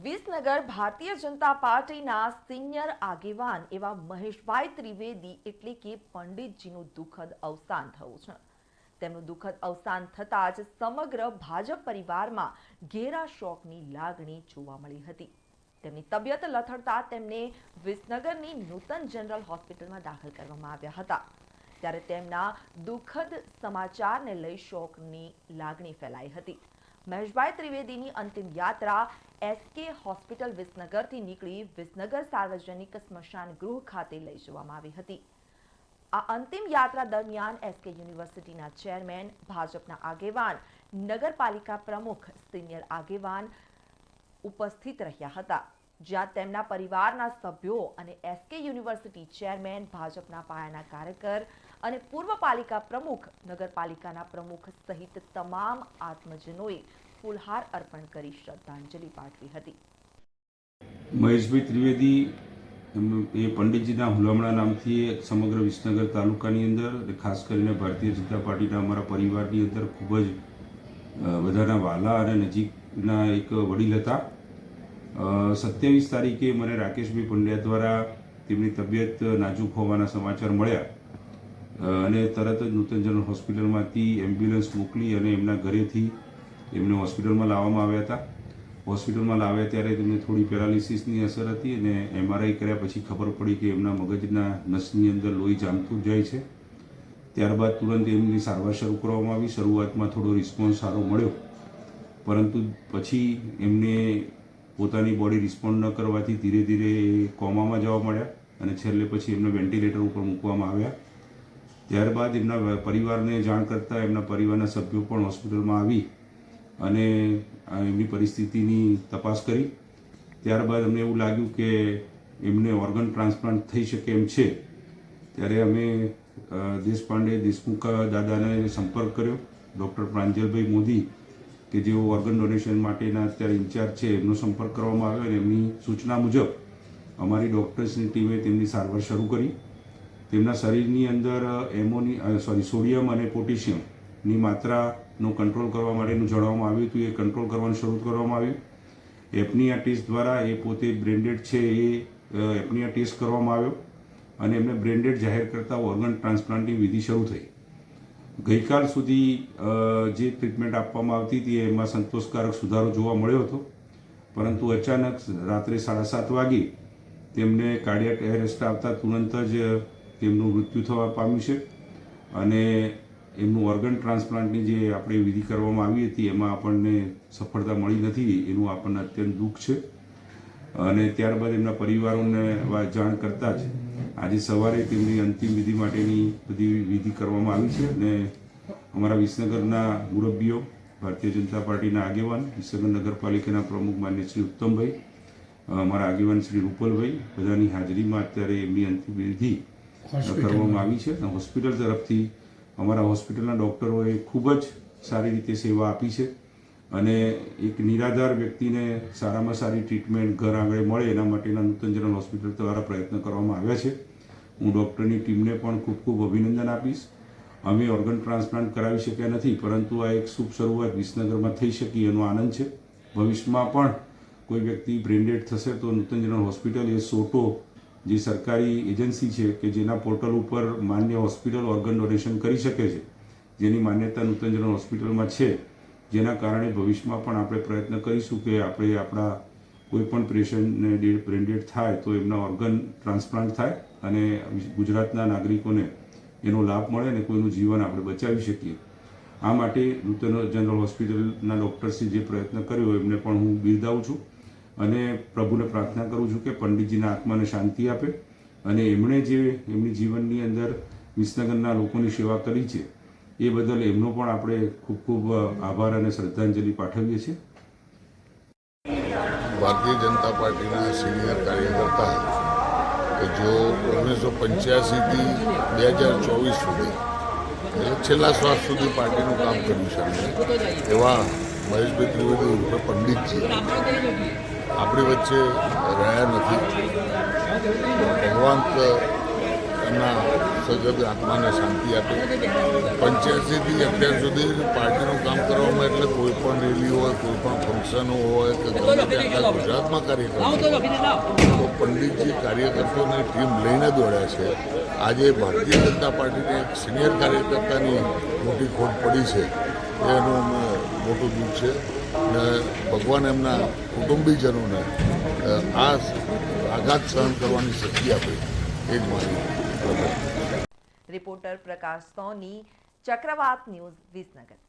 વિસનગર ભારતીય જનતા પાર્ટીના સિનિયર આગેવાન એવા મહેશભાઈ ત્રિવેદી એટલે કે પંડિતજીનું દુઃખદ અવસાન થયું છે। તેમનું દુઃખદ અવસાન થતાં જ સમગ્ર ભાજપ પરિવારમાં ઘેરા શોકની લાગણી જોવા મળી હતી। તેમની તબિયત લથડતા તેમને વિસનગરની નૂતન જનરલ હોસ્પિટલમાં દાખલ કરવામાં આવ્યા હતા। ત્યારે તેમના દુઃખદ સમાચારને લઈ શોકની લાગણી ફેલાઈ હતી। મહેશભાઈ ત્રિવેદીની અંતિમ યાત્રા એસકે હોસ્પિટલ વિસનગરથી નીકળી વિસનગર સાર્વજનિક સ્મશાન ગૃહ ખાતે લઈ જવામાં આવી હતી। આ અંતિમ યાત્રા દરમિયાન એસકે યુનિવર્સિટીના ચેરમેન, ભાજપના આગેવાન, નગરપાલિકા પ્રમુખ, સિનિયર આગેવાન ઉપસ્થિત રહ્યા હતા, જ્યાં તેમના પરિવારના સભ્યો અને એસકે યુનિવર્સિટી ચેરમેન, ભાજપના પાયાના કાર્યકર અને પૂર્વ પાલિકા પ્રમુખ, નગરપાલિકાના પ્રમુખ સહિત તમામ આત્મજનોએ ફૂલહાર અર્પણ કરી શ્રદ્ધાંજલિ પાઠવી હતી। મહેશભાઈ ત્રિવેદી એ પંડિતજીના હુલામણા નામથી સમગ્ર વિસનગર તાલુકાની અંદર, ખાસ કરીને ભારતીય જનતા પાર્ટીના અમારા પરિવારની અંદર ખૂબ જ બધાના વહાલા અને નજીકના એક વડીલ હતા। 27 તારીખે મને રાકેશભાઈ પંડ્યા દ્વારા તેમની તબિયત નાજુક હોવાના સમાચાર મળ્યા અને તરત જ નૂતન જનરલ હોસ્પિટલમાંથી એમ્બ્યુલન્સ મોકલી અને એમના ઘરેથી એમને હોસ્પિટલમાં લાવવામાં આવ્યા હતા। હોસ્પિટલમાં લાવ્યા ત્યારે તેમને થોડી પેરાલિસિસની અસર હતી અને MRI કર્યા પછી ખબર પડી કે એમના મગજના નસની અંદર લોહી જામતું જાય છે। ત્યારબાદ તુરંત એમની સારવાર શરૂ કરવામાં આવી। શરૂઆતમાં થોડો રિસ્પોન્સ સારો મળ્યો, પરંતુ પછી એમને પોતાની બોડી રિસ્પોન્ડ ન કરવાથી ધીરે ધીરે કોમામાં જવા મળ્યા અને છેલ્લે પછી એમને વેન્ટિલેટર ઉપર મૂકવામાં આવ્યા। ત્યારબાદ એમના પરિવારને જાણ કરતાં એમના પરિવારના સભ્યો પણ હોસ્પિટલમાં આવી અને એમની પરિસ્થિતિની તપાસ કરી। ત્યારબાદ અમને એવું લાગ્યું કે એમને ઓર્ગન ટ્રાન્સપ્લાન્ટ થઈ શકે એમ છે। ત્યારે અમે દેશપાંડે દેશમુખ દાદાને સંપર્ક કર્યો। ડૉક્ટર પ્રાંજલભાઈ મોદી કે જેઓ ઓર્ગન ડોનેશન માટેના અત્યારે ઇન્ચાર્જ છે, એમનો સંપર્ક કરવામાં આવ્યો અને એમની સૂચના મુજબ અમારી ડૉક્ટર્સની ટીમે તેમની સારવાર શરૂ કરી। તેમના શરીરની અંદર સોડિયમ અને પોટેશિયમની માત્રાનો કંટ્રોલ કરવા માટેનું જણાવવામાં આવ્યું હતું। એ કંટ્રોલ કરવાનું શરૂ કરવામાં આવ્યું। એપનિયા ટેસ્ટ દ્વારા એ પોતે બ્રેન્ડેડ છે એ એપનિયા ટેસ્ટ કરવામાં આવ્યો અને એમને બ્રેન્ડેડ જાહેર કરતાં ઓર્ગન ટ્રાન્સપ્લાન્ટની વિધિ શરૂ થઈ। ગઈકાલ સુધી જે ટ્રીટમેન્ટ આપવામાં આવતી હતી એમાં સંતોષકારક સુધારો જોવા મળ્યો હતો, પરંતુ અચાનક રાત્રે 7:30 વાગે તેમને કાર્ડિયાક એરેસ્ટ આવતા તુરંત જ તેમનું મૃત્યુ થવા પામ્યું છે અને એમનું ઓર્ગન ટ્રાન્સપ્લાન્ટની જે આપણે વિધિ કરવામાં આવી હતી એમાં આપણને સફળતા મળી નથી, એનું આપણને અત્યંત દુઃખ છે। અને ત્યારબાદ એમના પરિવારોને જાણ કરતાં જ આજે સવારે તેમની અંતિમ વિધિ માટેની બધી વિધિ કરવામાં આવી છે અને અમારા વિસનગરના મુરબ્બીઓ, ભારતીય જનતા પાર્ટીના આગેવાન, વિસનગર નગરપાલિકાના પ્રમુખ માન્ય શ્રી ઉત્તમભાઈ, અમારા આગેવાન શ્રી રૂપલભાઈ, બધાની હાજરીમાં અત્યારે એમની અંતિમ વિધિ કરવામાં આવી છે। અને હોસ્પિટલ તરફથી અમારા હોસ્પિટલના ડૉક્ટરોએ ખૂબ જ સારી રીતે સેવા આપી છે અને એક નિરાધાર વ્યક્તિને સારામાં સારી ટ્રીટમેન્ટ ઘર આંગણે મળે એના માટેના નૂતન જનરલ હોસ્પિટલ દ્વારા પ્રયત્ન કરવામાં આવ્યા છે। હું ડૉક્ટરની ટીમને પણ ખૂબ ખૂબ અભિનંદન આપીશ। અમે ઓર્ગન ટ્રાન્સપ્લાન્ટ કરાવી શક્યા નથી, પરંતુ આ એક શુભ શરૂઆત વિસનગરમાં થઈ શકી એનો આનંદ છે। ભવિષ્યમાં પણ કોઈ વ્યક્તિ બ્રેન્ડેડ થશે તો નૂતન જનરલ હોસ્પિટલ એ સોટો જે સરકારી એજન્સી છે કે જેના પોર્ટલ ઉપર માન્ય હોસ્પિટલ ઓર્ગન ડોનેશન કરી શકે છે, જેની માન્યતા નૂતન જનરલ હોસ્પિટલમાં છે, જેના કારણે ભવિષ્યમાં પણ આપણે પ્રયત્ન કરીશું કે આપણે આપણા કોઈ પણ પેશન્ટને બ્રેન્ડેડ થાય તો એમના ઓર્ગન ટ્રાન્સપ્લાન્ટ થાય અને ગુજરાતના નાગરિકોને એનો લાભ મળે અને કોઈનું જીવન આપણે બચાવી શકીએ। આ માટે નૂતન જનરલ હોસ્પિટલના ડૉક્ટર્સે જે પ્રયત્ન કર્યો એમને પણ હું બિરદાવું છું અને પ્રભુને પ્રાર્થના કરું છું કે પંડિતજીના આત્માને શાંતિ આપે અને એમણે જે એમની જીવનની અંદર વિસનગરના લોકોની સેવા કરી છે એ બદલ એમનો પણ આપણે ખૂબ ખૂબ આભાર અને શ્રદ્ધાંજલિ પાઠવીએ છીએ। ભારતીય જનતા પાર્ટીના સિનિયર કાર્યકર્તા કે જો 1985થી 2024 સુધી એટલે છેલ્લા શ્વાસ સુધી પાર્ટીનું કામ કર્યું છે એવા મહેશભાઈ ત્રિવેદી ઉર્ફે પંડિતજી આપણી વચ્ચે રહ્યા નથી। ભગવાન એમના સદગત આત્માને શાંતિ આપે. 85થી અત્યાર સુધી પાર્ટીનું કામ કરવામાં એટલે કોઈ પણ રેલી હોય, કોઈ પણ ફંક્શનો હોય કે ગમે તે આખા ગુજરાતમાં કાર્યક્રમ તો પંડિતજી કાર્યકર્તાઓની ટીમ લઈને દોડ્યા છે. આજે ભારતીય જનતા પાર્ટીને એક સિનિયર કાર્યકર્તાની મોટી ખોટ પડી છે એનું અમને મોટું દુઃખ છે ને ભગવાન એમના કુટુંબીજનોને આ આઘાત સહન કરવાની શક્તિ આપે એ જ મારી રિપોર્ટર પ્રકાશ સોની, ચક્રવાત ન્યૂઝ, વિસનગર.